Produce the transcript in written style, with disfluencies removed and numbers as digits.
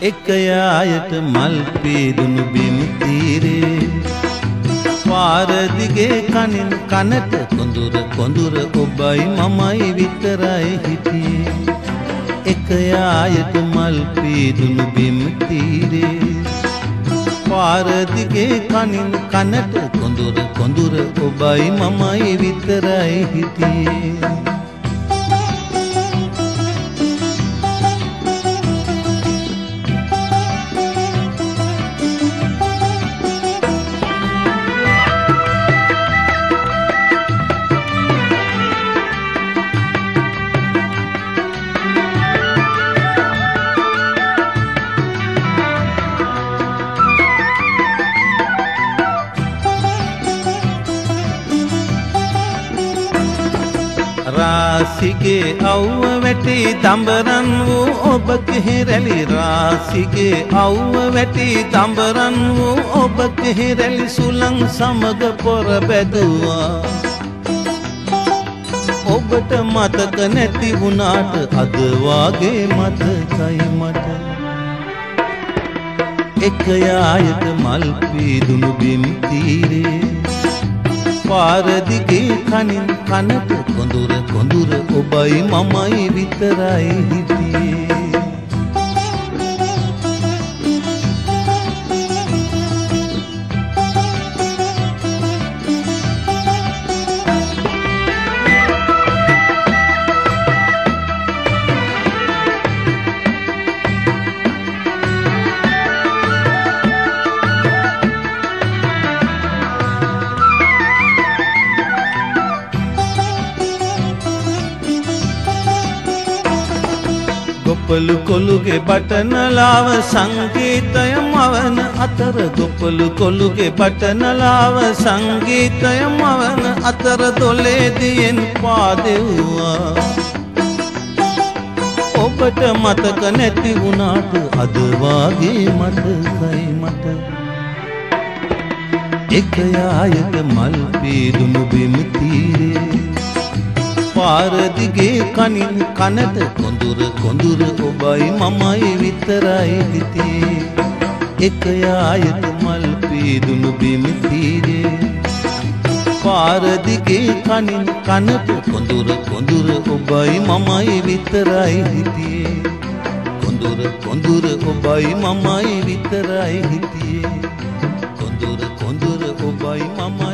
එක යායට මල් පීදුණු බිම් තීරේ පාර දිගේ කනින් කනට කොඳුර කොඳුර ඔබයි මමයි විතරයි හිටියේ එක යායට මල් පීදුණු බිම් තීරේ පාර දිගේ කනින් කනට කොඳුර කොඳුර ඔබයි මමයි විතරයි හිටියේ රාසිගේ අවුව වැටි දඹරන් වූ ඔබ කෙහෙරැලි රාසිගේ අවුව වැටි දඹරන් වූ ඔබ කෙහෙරැලි සුළං සමග පොර බැදුවා ඔබට මතක නැති වුණාට අද වාගේ මතකයි මට එක යායට මල් පීදුණු බිම් තීරේ පාර දිගේ කනින් කනට කොඳුර කොඳුර ඔබයි මමයි විතරයි හිටියේ ගොපලු කොළුගේ බටනලාව සංගීතය මවන අතර ගොපලු කොළුගේ බටනලාව සංගීතය මවන අතර දොලේදියෙන් පාදෙව්වා ඔබට මතක නැති වුණාට අද වාගේ මතකයි මට එක යායට මල් පීදුණු බිම් තීරේ පාර දිගේ කනින් කනට කොඳුර කොඳුර ඔබයි මමයි විතරයි හිටියේ එක යායට මල් පීදුණු බිම් තීරේ පාර දිගේ කනින් කනට කොඳුර කොඳුර ඔබයි මමයි විතරයි හිටියේ කොඳුර කොඳුර ඔබයි මමයි විතරයි හිටියේ කොඳුර කොඳුර ඔබයි මමයි